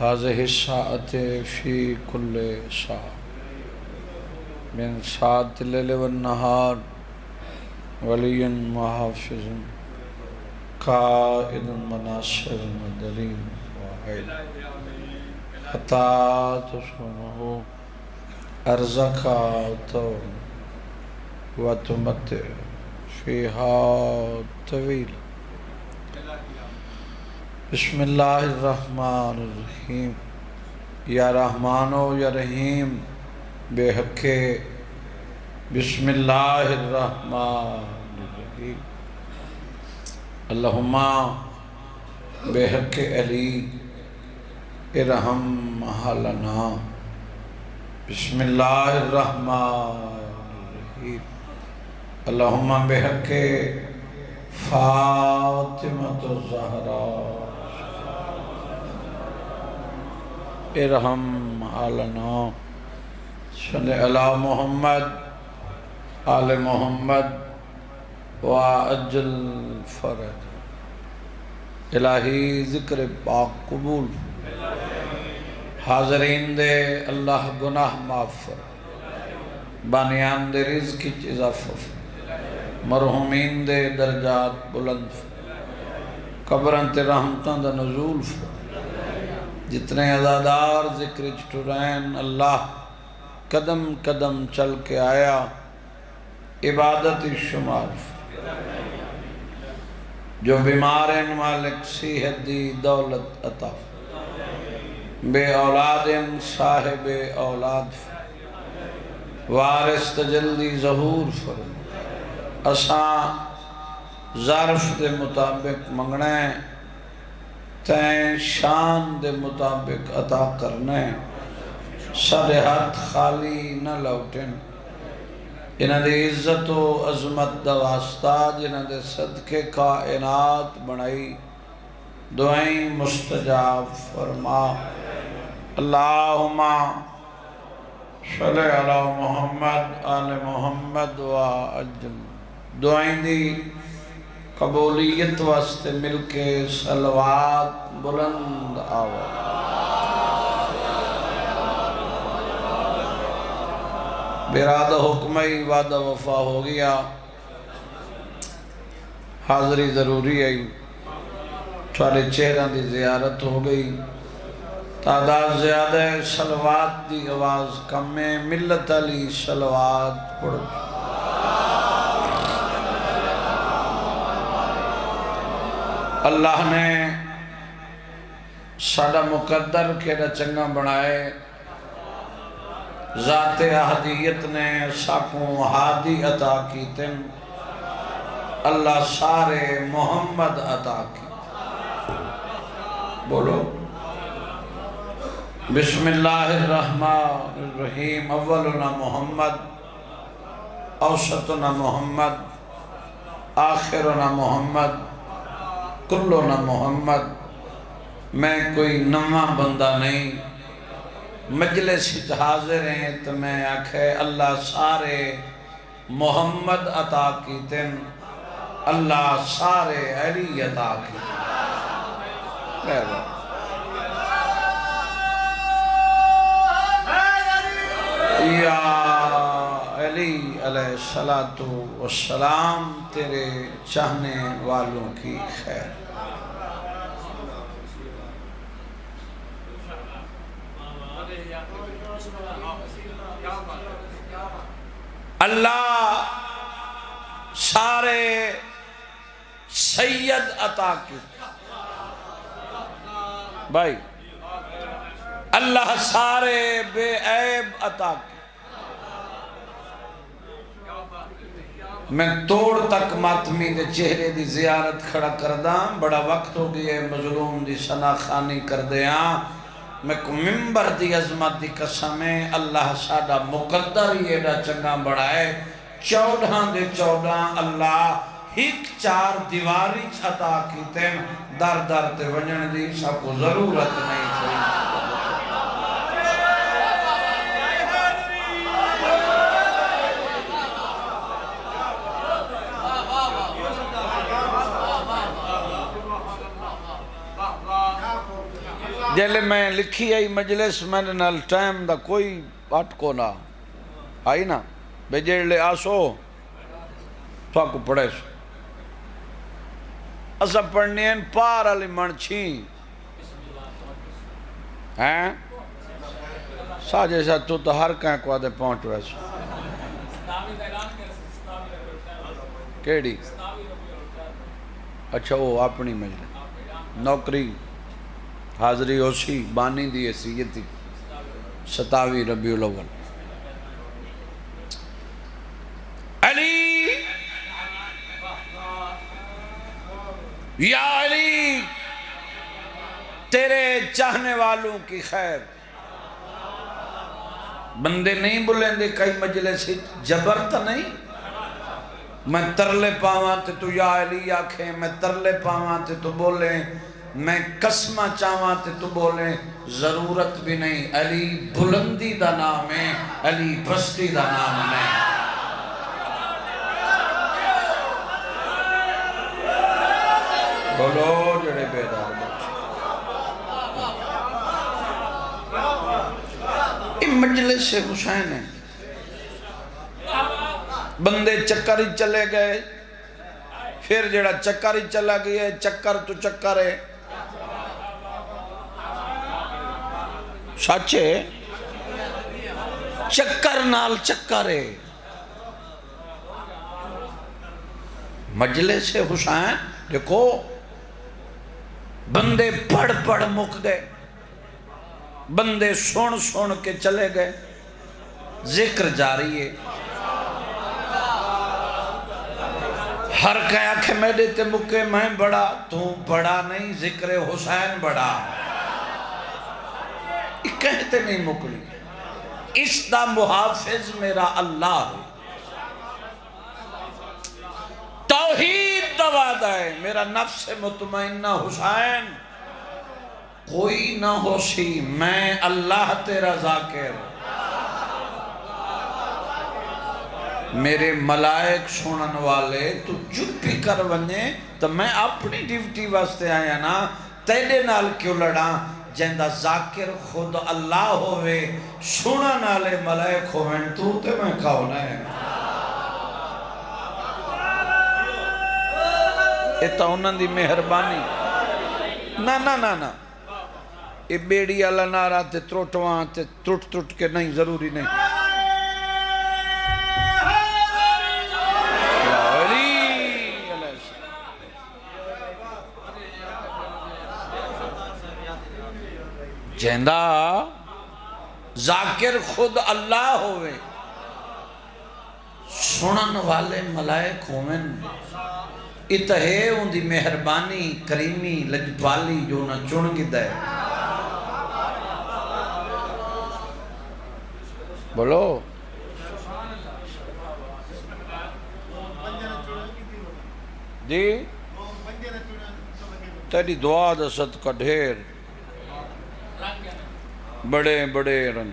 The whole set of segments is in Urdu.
هذه الساعة في كل ساعة من ساعة الليل والنهار ولي محافظ قائد مناصر مدلين واحد حتى تصونه أرزك وتمتع فيها طويل. بسم اللہ الرحمن الرحیم. یا رحمان و یا رحیم بے حق بسم اللہ الرحمن الرحیم. اللہم بے حق علی ارحم حالنا. بسم اللہ الرحمن الرحیم. اللہم بے حق فاطمۃ الزہراء ارحم حالنا. صلی علی محمد آل محمد وعجل فرج. الہی ذکر پاک قبول. حاضرین دے اللہ گناہ معاف فرمائے. بانیان دے رزق کی اضافہ فرمائے. مرحومین دے درجات بلند فرمائے. قبران تے رحمتاں دا نزول فرمائے. جتنے عزادار ذکر چٹورین اللہ قدم قدم چل کے آیا عبادت شمار. جو بیمار ہیں مالک صحت دی دولت عطا. بے اولاد صاحب اولاد وارث تجلی ظہور فرما. اساں ظرف دے مطابق منگنے تین شان دے مطابق عطا کرنے. سارے ہاتھ خالی نہ لوٹیں. انہاں دے عزت و عظمت دا واسطہ جنہاں دے صدقے کائنات بنائی دعائیں مستجاب فرما. اللہم صلی علی محمد آل محمد وعجل. دعائیں دی قبولیت واسطے مل کے صلوات بلند آواز. برادہ حکمہ وعدہ وفا ہو گیا. حاضری ضروری ہے. سارے چہرہ دی زیارت ہو گئی. تعداد زیادہ ہے. صلوات دی آواز کم ہے. ملت علی صلوات پڑھو. اللہ نے ساڑا مقدر کیڑا چنگا بنائے. ذات احدیت نے ساکوں ہادی عطا کی تن. اللہ سارے محمد عطا کی. بولو بسم اللہ الرحمن الرحیم. اولنا محمد اوسطنا محمد آخرنا محمد کلنا محمد. میں کوئی نواں بندہ نہیں. مجلس حاضر ہیں تو میں آکھے اللہ سارے محمد عطا کی تن. اللہ سارے علی عطا کی تن. یا علی علیہ السلام تیرے چاہنے والوں کی خیر. اللہ سارے سید عطا کی. بھائی اللہ سارے بے عیب عطا کی. میں توڑ تک ماتمی دے چہرے دی زیارت کھڑا کرداں. بڑا وقت ہو گئے مظلوم دی شناخانی کر دیاں. میں کو ممبر دی عظمت دی قسمیں اللہ سادہ مقدر یہ دا چنگا بڑھائے. 14 دے 14 اللہ ہیک 4 دیواری عطا کی تین. در در تے ونجن دی سب کو ضرورت نہیں کوئی. جلے میں لکھی آئی مجلس میں نال ٹائم دا کوئی پٹ کو نہ آئی نا بے جڑے آسو تو کو پڑھے سو اسا پڑھنی ہیں پار علی منچیں ہیں ساجے سا تو ہر کہیں کو آدھے پہنچ ویسو کیڑی اچھا وہ اپنی مجلس نوکری حاضری ہوسی بانی دی ایسی یہ تھی 27 ربیع الاول علی یا علی تیرے چاہنے والوں کی خیر بندے نہیں بولیں دے کئی مجلس جبر تا نہیں میں ترلے پاواں تے تو یا علی آکھیں میں ترلے پاواں تے تو بولیں میں قسمہ چاواں تے تو بولیں ضرورت بھی نہیں علی بلندی دا نام ہے علی پستی دا نام نہیں بولو جڑے بیدار بچے یہ مجلس حسین ہے بندے چکر ہی چلے گئے پھر جڑا چکر ہی چلا گیا ہے چکر تو چکر ہے سچے چکر نال چکر ہے مجلس حسین دیکھو بندے پڑھ پڑھ مک گئے بندے سن سن کے چلے گئے ذکر جاری ہے ہر کہیں آنکھیں میں دیتے مکے میں بڑا تو بڑا نہیں ذکر حسین بڑا یہ کہتے نہیں مکلی اس دا محافظ میرا اللہ ہے توحید دا وعدہ ہے میرا نفس مطمئنہ حسین کوئی نہ ہو سی میں اللہ تیرا ذاکر میرے ملائک سنن والے تو چپ بھی کر ونجے تو میں اپنی ڈیوٹی واسطے آیا نا تیرے نال کیوں لڑا جہندہ ذاکر خود اللہ ہوئے سنن والے ملائک ہوئے تو تے میں کون ہے یہ تو انہوں دی مہربانی نا یہ بیڑی اللہ نارا تے تروٹواں تے ترٹ کے نہیں ضروری نہیں جہندہ ذاکر خود اللہ ہوئے سنن والے ملائک ہوئے اتہے ان دی مہربانی کریمی لجپالی جو نہ چن گی دے بولو جی تیری دعا دا صدقہ ڈھیر بڑے بڑے رنگ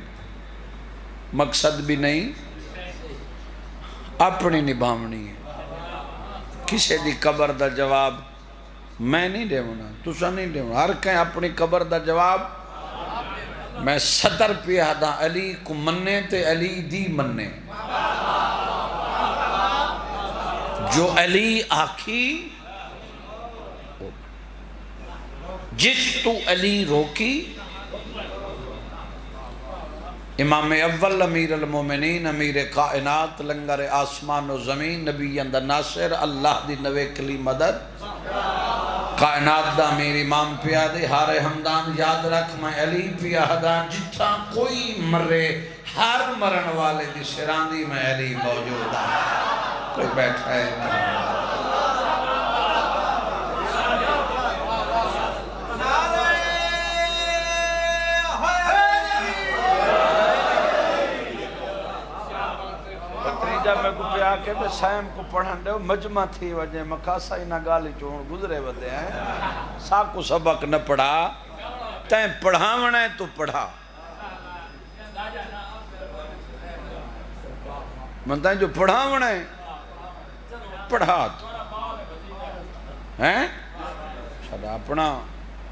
مقصد بھی نہیں اپنی نبھامنی ہے کسے دی قبر دا جواب میں نہیں دے ہونا تُسا نہیں دے ہونا ہر کہیں اپنی قبر دا جواب میں 70 پیادہ علی کو مننے تے علی دی مننے جو علی آکھی جس تو علی روکی امام اول امیر المومنین امیر کائنات لنگر آسمان و زمین نبی اندر ناصر اللہ دی نویکلی مدد کائنات دا امیر امام پیادے ہارے حمدان یاد رکھ میں علی پیادہ جتھا کوئی مرے ہر مرن والے دی سراندی میں علی موجود ہے کوئی بیٹھا ہے جب میں کو پیا کے میں سائم کو پڑھن دے مجمع تھی وجہ مکاسا ہی نہ گالی چون گزرے ودے ہیں ساکو سبق نہ پڑھا تین پڑھاونا ہے تو پڑھا منتا ہے جو پڑھاونا ہے پڑھا تو ہیں سڑا اپنا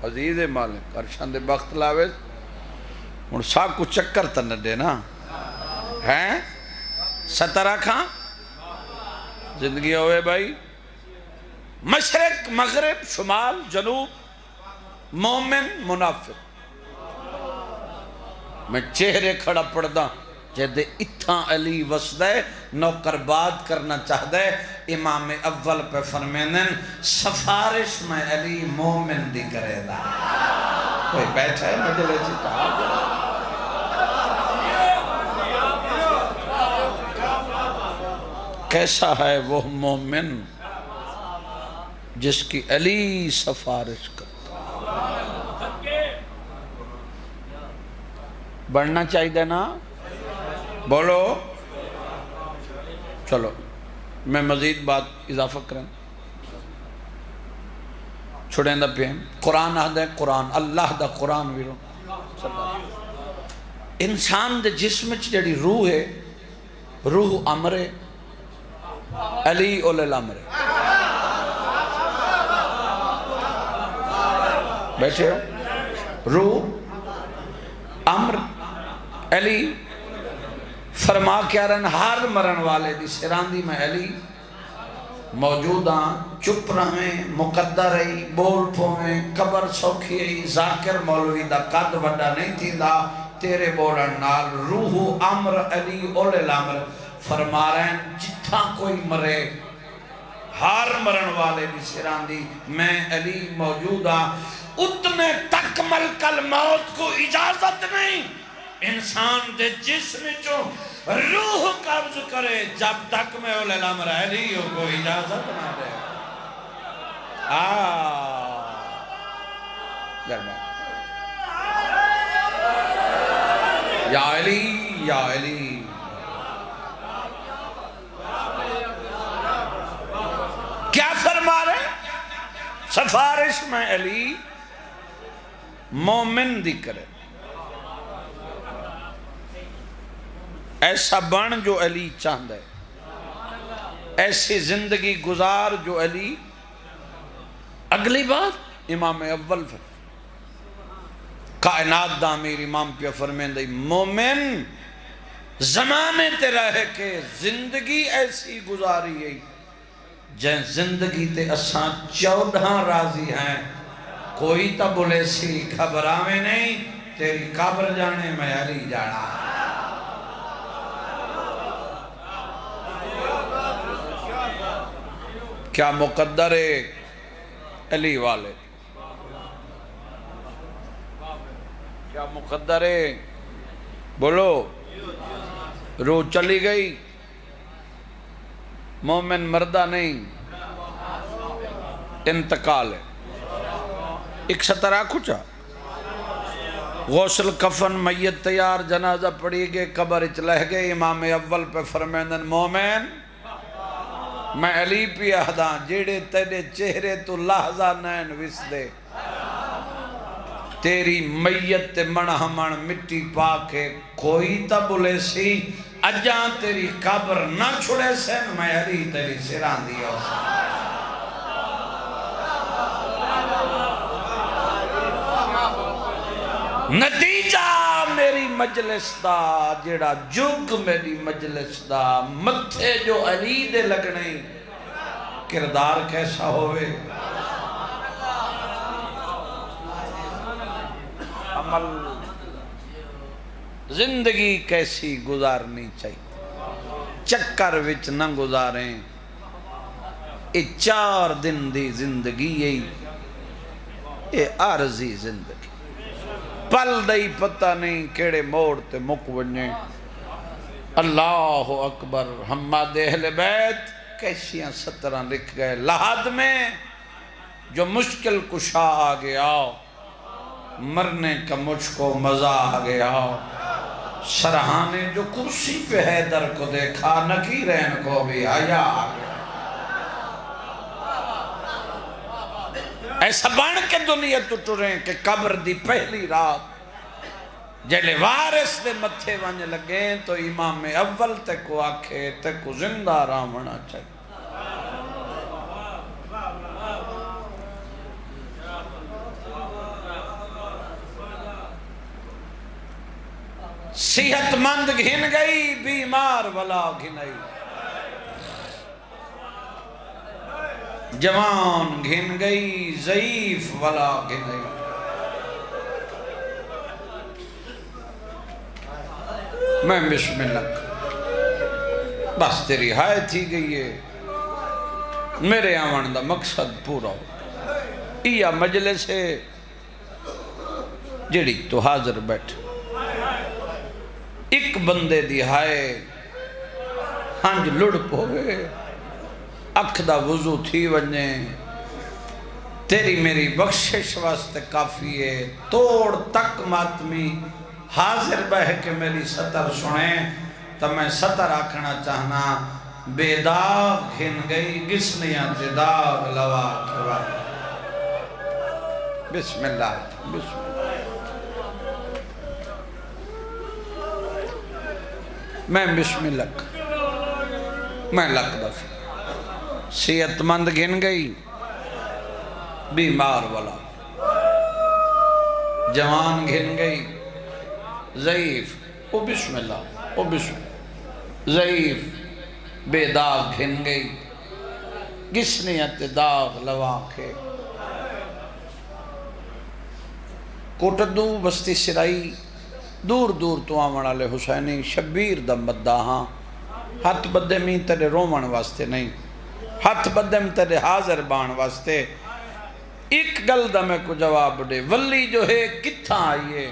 عزیز مالک ارشان دے بخت لاوے ہن سا کو چکر تے نہ دے نا ہیں سترہ کھاں زندگی ہوئے بھائی مشرق مغرب شمال جنوب مومن منافق میں چہرے کھڑا پڑ دا جہدے اتھاں علی وسدے نوکر باد کرنا چاہدے امام اول پہ فرمینن سفارش میں علی مومن دی کرے دا کوئی بیٹھا ہے مجلے جی کہا کیسا ہے وہ مومن جس کی علی سفارش کرتا بڑھنا چاہیے نا بولو چلو میں مزید بات اضافہ کریں چھوڑیں دا پہ قرآن آدھے قرآن اللہ دا قرآن ویرو انسان دے جسم جڑی روح ہے روح امر ہے علی اولی الامر بیٹھے ہو روح امر علی فرما کیا رہن ہر مرن والے دی سراندی میں علی موجوداں چپ رہیں مقدر رہی بول پھویں قبر سوکھی رہی ذاکر مولوی دا قد وڈا نہیں تھی دا تیرے بولن نال روح امر علی اولی الامر فرما رہے ہیں جتھاں کوئی مرے ہر مرن والے بھی سراندی میں علی موجودہ اتنے تک ملکل موت کو اجازت نہیں انسان دے جسم جو روح قبض کرے جب تک میں اولی الامر علی کو اجازت نہ دے یا علی یا علی کیا فرما رہے سفارش میں علی مومن دی کرے ایسا بن جو علی چاہتا ہے ایسی زندگی گزار جو علی اگلی بات امام اول کائنات دا امیر امام پہ فرمین دی مومن زمانے تے رہے کہ زندگی ایسی گزاری ہے جن زندگی تے اساں 14 راضی ہیں کوئی تا بولے سی گھبراویں نہیں تیری قبر جانے میں علی جانا کیا مقدر ہے علی والے کیا مقدر ہے بولو روح چلی گئی مومن مردہ نہیں انتقال ہے ایک سترہ کھچا غسل کفن میت تیار جنازہ پڑی گئے قبر اچلہ گئے امام اول پہ فرمیندن مومن میں علی پی اہداں جیڑے تیرے چہرے تو لحظہ نین وس دے تیری میت منہ من مٹی پاکے کوئی تا بولے سی اجاں تیری قبر نہ چھڑے سین میں علی تیری سران دیا نتیجہ میری مجلس دا جیڑا جگ میری مجلس دا متھے جو علی دے لگنے کردار کیسا ہوئے عمل زندگی کیسی گزارنی چاہیے چکر وچ نہ گزاریں یہ 4 دن دی زندگی یہ عارضی زندگی پل دئی پتہ نہیں کیڑے موڑ تے مک ونجے اللہ اکبر حماد اہل بیت کیسیاں 17 لکھ گئے لحد میں جو مشکل کشا آ گیا مرنے کا مجھ کو مزہ آ گیا سرحانے جو کرسی پہ حیدر کو دیکھا نکیرین کو بھی حیا آ گیا ایسا بان کے دنیا ٹوٹریں کہ قبر دی پہلی رات جلے وارث دے متھے ونج لگیں تو امام اول تے کو آکھے تے کو زندہ رامنا چاہیے صحت مند گھن گئی بیمار والا گھنئی جوان گھن گئی ضعیف والا گھنئی میں بسم اللہ بس تیری ہائے تھی گئی ہے میرے آمن دا مقصد پورا ہو یہ مجلس ہے جڑی تو حاضر بیٹھ ایک بندے دی ہائے ہنج لڑ پوے اکھ دا وضو تھی ونجے تیری میری بخشش واسطے کافی ہے توڑ تک ماتمی حاضر بہ کے میری سطر سنیں تو میں سطر آکھنا چاہنا بے داغ گھن گئی گسنیاں تے داغ لوا کھوا بسم اللہ بسم اللہ میں بسم اللہ میں لکھ دفع صحت مند گھن گئی بیمار والا جوان گھن گئی ضعیف او بسم اللہ او بسم ضعیف بے داغ گھن گئی گسنیت داغ لوا کے کوٹدو بستی سرائی دور دور تو آمن والے حسینی شبیر دا مداہاں ہاتھ بدے میں تیرے رومن واسطے نہیں ہاتھ بدے میں تیرے حاضر بان واسطے ایک گل دا میں کو جواب دے ولی جو ہے کتھاں آئیے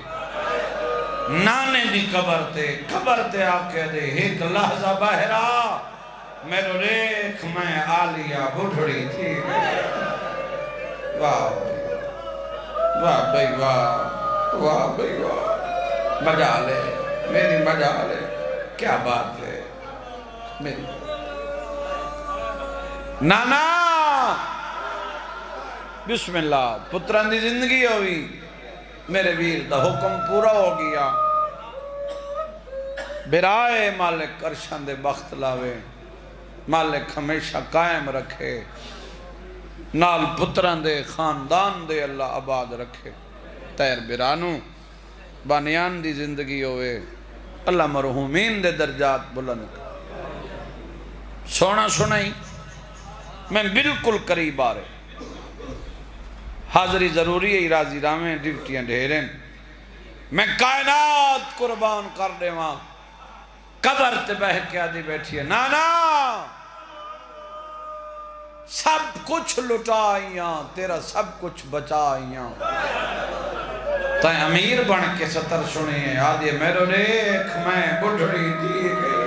نانے دی قبر تے آکے دے ایک لحظہ باہرا میرے ریکھ میں آلیا بڑھڑی تھی واہ واہ بھئی واہ واہ بھئی واہ بجا لے میری بجا لے کیا بات ہے میری نانا بسم اللہ پتران دی زندگی ہوئی میرے ویر دا حکم پورا ہو گیا برائے مالک عرشان دے بخت لاوے مالک ہمیشہ قائم رکھے نال پتران دے خاندان دے اللہ آباد رکھے تیر برانو بانیان دی زندگی ہوئے اللہ مرحومین دے درجات بلند سونا سنائی میں بالکل قریب آ رہے حاضری ضروری ہے راضی رامیں ڈیوٹیاں ڈھیریں میں کائنات قربان کر دے وہاں قبر تے بہ کے آدھی بیٹھی ہے نانا سب کچھ لٹائیاں تیرا سب کچھ بچائیاں تائیں امیر بن کے سطر سنی ہے آدھی میرے ریکھ میں بڑھڑی دی گئی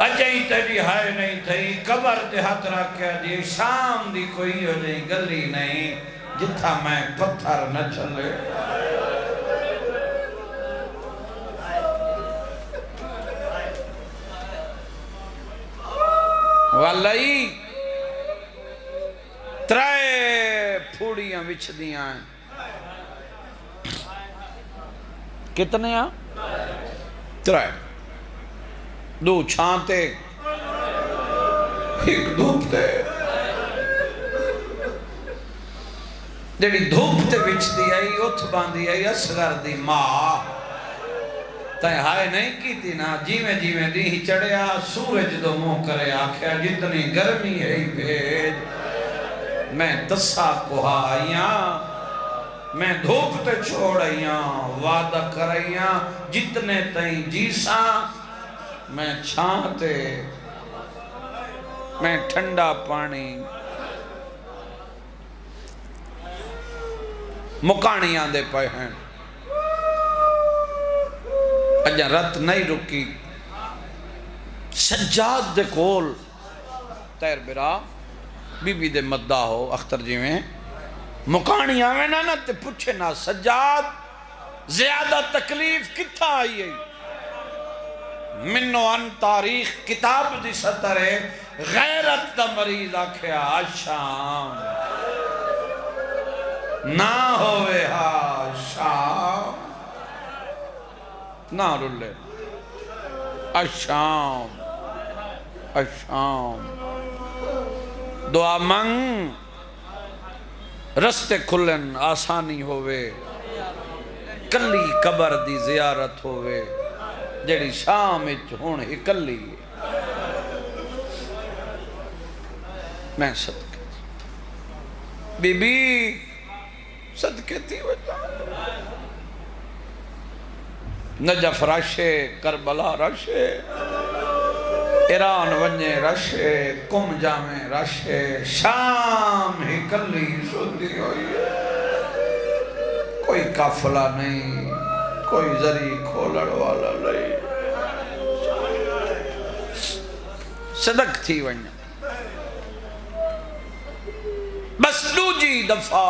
اجائی تیری ہائے نہیں تھی قبر تے ہاتھ رکھے دی شام دی کوئی ہو جائیں گلی نہیں جتھا میں پتھر نہ چلے والائی ترائے پھوڑیاں وچھ دیاں ہیں کتنے ہیں ترائے دو چھانتے ایک دھوپ تے جیڑی دھوپ تے وچ دی آئی اتھ باندھی آئی اصغر دی ماں تائیں ہائے نہیں کی تھی نا جیویں دی چڑھیا سورج دو منہ کرے آکھیا جتنی گرمی ہے بھیج میں تسا کو آئیاں میں دھوپ تے چھوڑ آئیاں وعدہ کر آئیاں جتنے تائیں جیساں میں چھانتے میں ٹھنڈا پانی مکانیاں دے پائے ہیں اجاں رت نہیں رکی سجاد دے کول تیر برا بی بی دے مدہ ہو اختر جی میں مکانیاں میں نا تے پوچھے نا سجاد زیادہ تکلیف کتھا آئی ہے منو ان تاریخ کتاب دی سطر ہے غیرت دا مریض آکھیا شام نہ ہوئے ہا شام نہ رلے اشام اشام دعا منگ رستے کھلن آسانی ہوئے کلی قبر دی زیارت ہوئے جڑی شام اچ ہون اکلی میں صدقے بی بی صدقے تھی وجہ نجف رشے کربلا رشے ایران ونجے رشے کم جامے رشے شام ہی کلی سوتی ہوئی ہے کوئی قافلہ نہیں کوئی ذریع کھولڑ والا نہیں صدق تھی ونجا بس دوجی دفعہ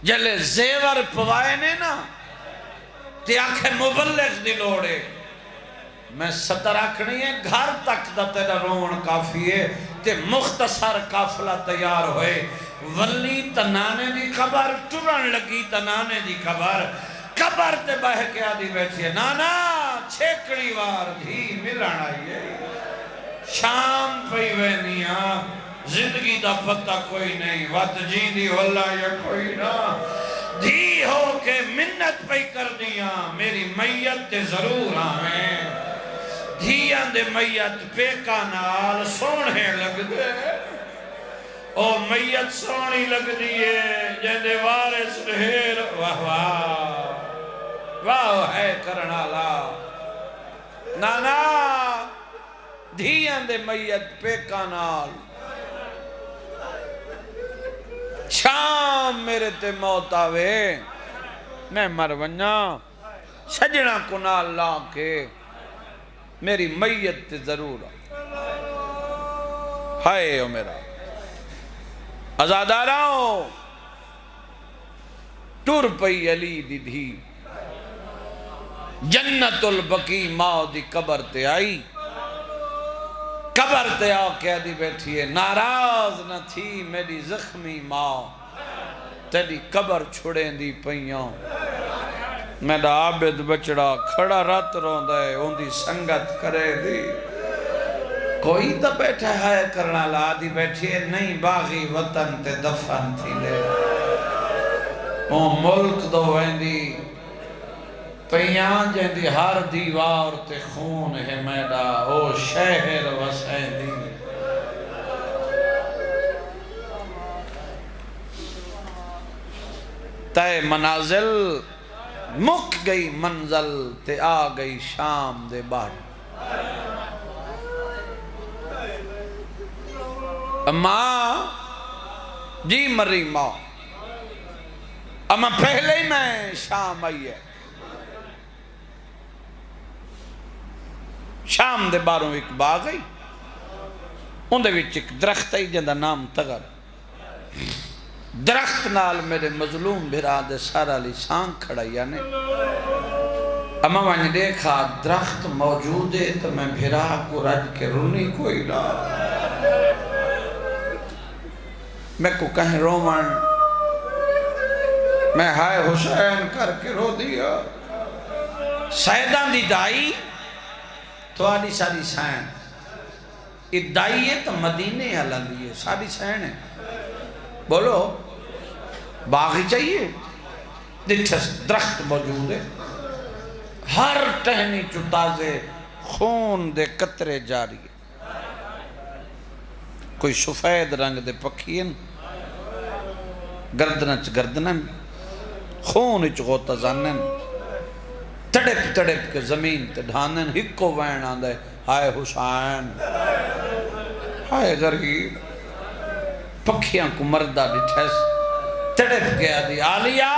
جلے زیور پوائے نے نا تے آنکھیں مبلغ دی لوڑے میں ستر آکھنی ہے گھر تک دا تیرا رون کافی ہے تے مختصر قافلہ تیار ہوئے ولی تنانے دی خبر ٹرن لگی تنانے دی خبر قبر تے بہ کے آدھی بیٹھی ہے نانا چھیکڑی وار بھی ملان آئی ہے شام پئی وینیاں زندگی دا پتہ کوئی نہیں وقت جیندی واللہ یا کوئی نہ دھی ہو کے منت پئی کر دیا میری میت تے ضرور آمیں دھیاں دے میت پیکا نال سونے لگ دے او میت سونی لگ دیئے جیندے وارث رہیر واہ واہ واہ ہے کرنالا نانا دھیاں دے میت پیکا نال شام میرے تے موت آوے میں مر ونجا سجنہ کنال لا کے میری میت تے ضرور ہائے او میرا ازاداراؤں ٹور پئی علی دی دھی جنت البقی ماں دی قبر تے آئی قبر تے آ کے دی بیٹھی ہے ناراض نہ تھی میری زخمی ماں تیری قبر چھڑیں دی پئیاں میرا عابد بچڑا کھڑا رات روندہ ہے ان دی سنگت کرے دی کوئی تا بیٹھا ہے کرنا لا دی بیٹھی ہے نہیں باغی وطن تے دفن تھی لے او ملک دو ویندی پیان جیندی ہر دیوار تے خون ہے میڈا او شہر وسیندی تے منازل مک گئی منزل تے آ گئی شام دے بار ماں جی مری ماں اما پہلے ہی میں شام آئی ہے شام دے باروں ایک باغ ہے ان دے وچ ایک درخت ہے جندہ نام تغر درخت نال میرے مظلوم بھرا دے سارا لسان کھڑا یعنی اما میں نے دیکھا درخت موجود ہے تو میں بھرا کو رج کے رونی کوئی نہ میں کو کہیں رومن میں ہائے حسین کر کے رو دیا سیدان دی دائی تو آدھی ساری سین یہ دائی ہے تو مدینے علم دیئے ساری سین ہے بولو باغی چاہیے درخت موجود ہے ہر ٹہنی چتازے خون دے قطرے جاری ہے کوئی سفید رنگ دے پکھین گردنچ گردنن خون اچ غوطہ زانن تڑپ تڑپ کے زمین تے ڈھانن ہکو وین آندے ہائے حسین ہائے غریب پکھیاں کو مردہ ڈٹھیس تڑپ گیا دی آلیا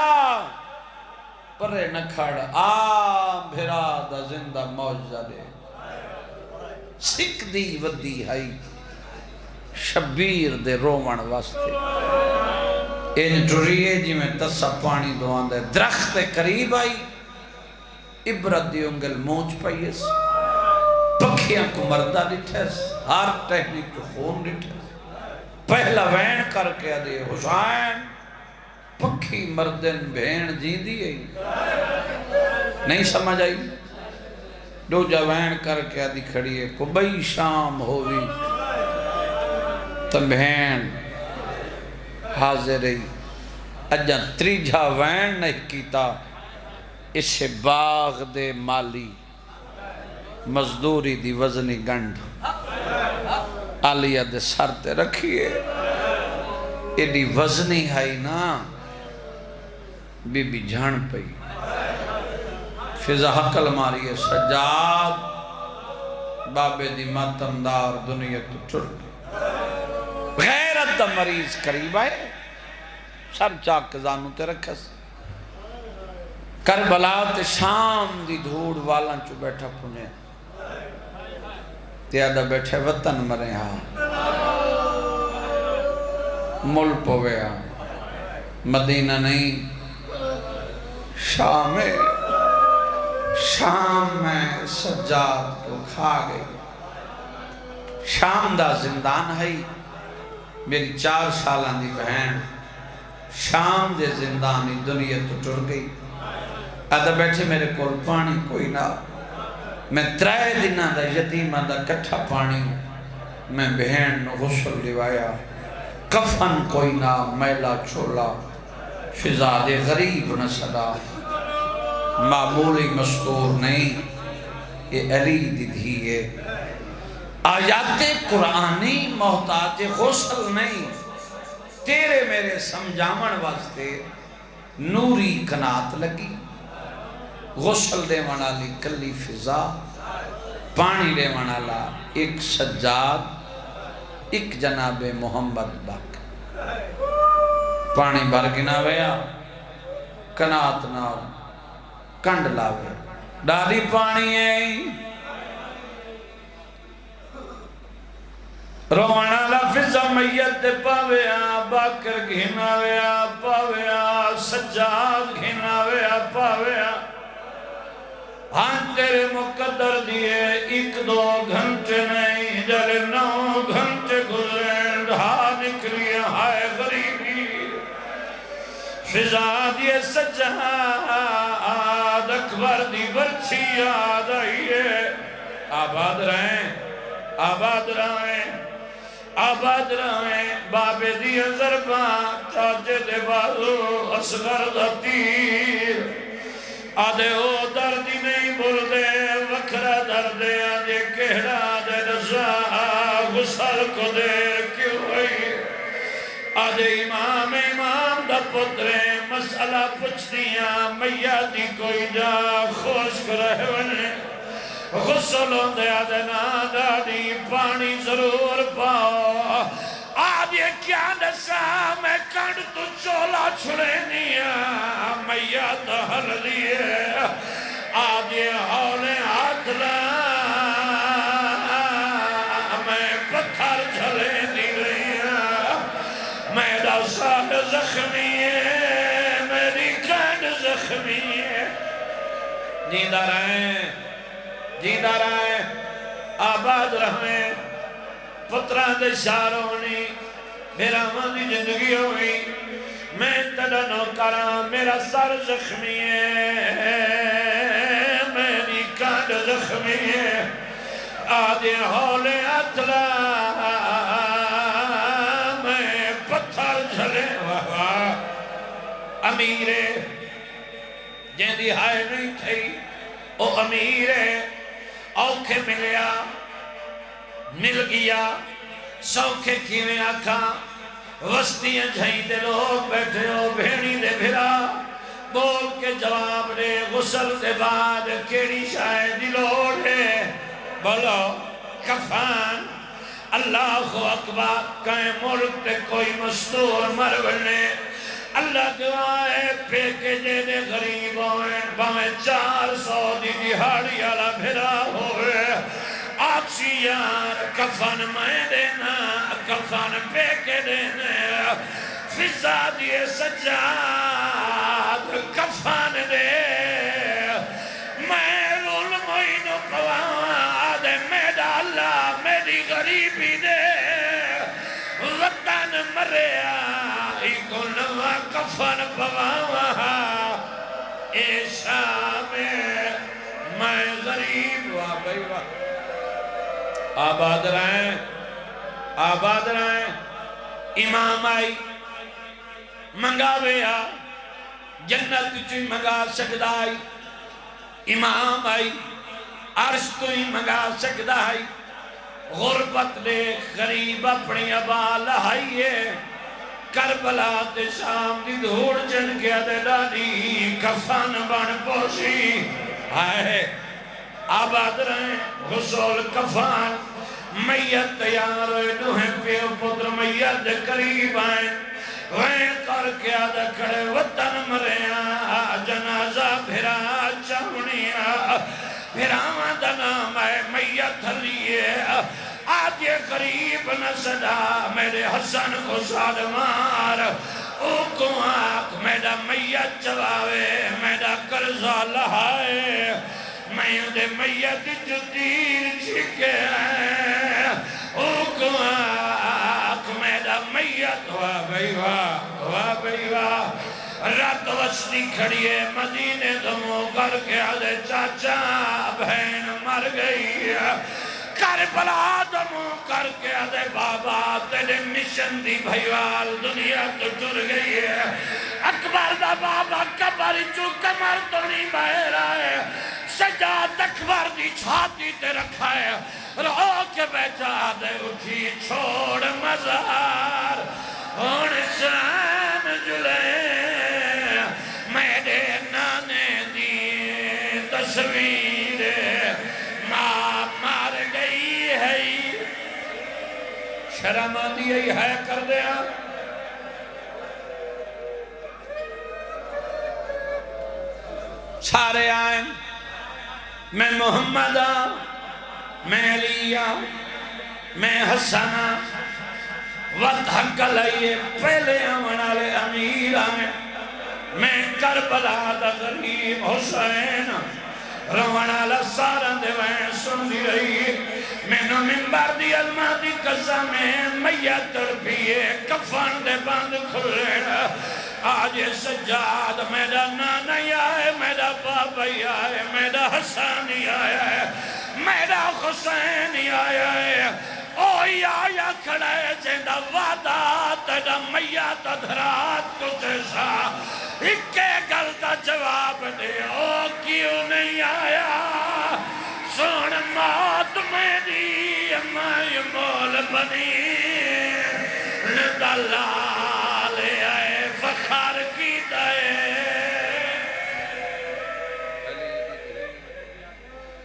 پرے نکھڑ بھرا دا زندہ موجزہ دے سکھ دی ودی ہائی شبیر دے رومن واسطے ان ٹریے جی میں تسا پانی دوان دے درخت قریب آئی عبرت دی انگل موچ پائیس پکھیاں کو مردہ ڈٹھیس ہر ٹہنی کو خون ڈٹھیس پہلا وین کر کے دے حسین پکھی مردن بھین جین دی نہیں سمجھ آئی دو جا وین کر کے دی کھڑی ہے کو بئی شام ہوئی تو بہن حاضر رہی اجا تریجا وین نہیں کیتا اسے باغ دے مالی مزدوری دی وزنی گنڈ آلیہ دے سر تے رکھیے ایڈی وزنی ہے نا بی بی جھان پئی فضا حقل ماری سجاد بابے دی ماتمدار دنیا تو ٹرک غیرت دا مریض قریب آئے سر چاک زانو تے رکھس کربلا تے شام دی دھوڑ والاں چو بیٹھا پھنے تیادہ بیٹھے وطن مرے ہاں مل پوے ہاں مدینہ نہیں شام میں سجاد کو کھا گئی شام دا زندان ہے میری 4 سالان دی بہن شام دے زندانی دنیا تو ٹر گئی آدھا بیٹھے میرے کول پانی کوئی نہ میں 3 دنہ دا یتیمہ دا کٹھا پانی میں بہن نو غسل لیوایا کفن کوئی نہ میلا چھولا فضاد غریب نہ صدا معمولی مستور نہیں یہ علی دی دھیئے آیات قرآنی محتاج غسل نہیں تیرے میرے سمجھامن واسطے نوری کنات لگی غسل دے منالی کلی فضا پانی دے منالا ایک سجاد ایک جناب محمد باق پانی برگنا ویا کنات نال کنڈ لاوے ڈالی پانی ہے رونا لفظ میت پاویا باکر گھنا ویا پاویا سجاد گھنا ویا پاویا ہاں تیرے مقدر دیئے 1-2 گھنٹے نہیں جل 9 گھنٹے گزریں ڈھا نکلی ہائے غریبی فضاد یہ سجاد اکبر دی برچی یاد آئیے آباد رہیں آباد رہیں آباد رہیں بابے دی ضرباں چاچے دے بازو اصغر دا تیر آدھے او دردی نہیں بول دے وکھرا دردے آدھے کہڑا دے رضا غسل کو دیر کیوں ہوئی آدھے امام دا پترے مسئلہ پوچھ دیا میادی کوئی جا خوشک رہے ونے غسلوں دے آدھے نادا دی پانی ضرور پاؤ آدھے کیا نسا میں کنڈ تو چولا چھڑے نیا میاد حل لیے آدھے ہولے ہاتھ لا میں پتھر جھلے دی لیا میرا ساہ زخمی ہے میری کنڈ زخمی ہے جیندہ رہیں آباد رہیں پتران دے شارونی میرا ماں دی زندگی ہوئی میں تیرا نوکرا میرا سر زخمی ہے میری کانڈ زخمی ہے آدھے ہولے اطلا میں پتھر جھلے امیرے جیندی ہائے نہیں تھی او امیرے اوکھے ملیا مل گیا سوکھے کیویں آکھاں وستیاں جھائیں دے لوگ بیٹھے ہو بھیڑی دے بھرا بول کے جواب دے غسل دے بعد کیڑی شاید لوڑ ہے بولو کفان اللہ اکبر کہیں ملک تے کوئی مستور مرولنے اللہ دعائے پھیکے دے دے غریب ہوئے باہیں 400 دی دہاڑی آلا بھرا ہوئے آچی یار کفن میں دینا کفن پھیکے دینا فضا دیے سجاد کفن دے میں رول موینو قوام دے میڈا اللہ میری غریبی دے وطن مریا ایکو نوا کفن پواما اے شام میں غریب واقعی آباد رہیں امام آئی منگاوے آ جنت چی منگا سکدائی امام آئی عرش تو ہی منگا سکدائی غربت دے غریب اپنی ابا لہائیے کربلا تے شام دی دھوڑ جن کے دے ڈالی کفن بن پوشی آئے آباد رہیں غسول کفن میت تیار ہوئے دوہیں پیو پتر میت دے قریب آئیں وہیں کر کے آدھا کھڑے وطن مریاں جنازہ پھرا چاونیاں پھراواں دا نام ہے میت لیے آج یہ قریب نہ صدا میرے حسن کو ساد مار او کو آنکھ میرا میت چواوے میرا قرضہ لہائے میں دے میت جو دیر چھکے ہیں او کو آنکھ میرا میت واہ بھئی واہ بھئی واہ رات وسطی کھڑیے مدینے دموں کر کے آدھے چاچا بہن مر گئی کربلا دموں کر کے آدھے بابا تیرے مشن دی بھائیوال دنیا تو ٹر گئی ہے اکبر دا بابا کبر چو کمر تو نہیں بہر آئے سجاد اکبر دی چھاتی تے رکھا ہے رو کے بیٹھا دے اٹھی چھوڑ مزار اور شان جلے میرے نانے دی تصویر ماں مار گئی ہے شرم آتی ہے کر دیا سارے آئیں میں محمد میں علی میں حسن وقت حق لئیے پہلے آمنالے امیر آئیں میں کربلا دا غریب حسین روانالا سارن دے وین سن دی رہی میں نو منبر دی علماء دی قسم میت تربیے کفن دے بند کھلے آج سجاد میرا نانی آئے میرا بابی آئے میرا حسانی آئے میرا حسینی آئے اوہی آیا کھڑے جیندہ وعدہ تیڑا میت دھرات کو تیسا اکے گلتا جواب دے او کیوں نہیں آیا سن موت میری امائی مول بنی لداللہ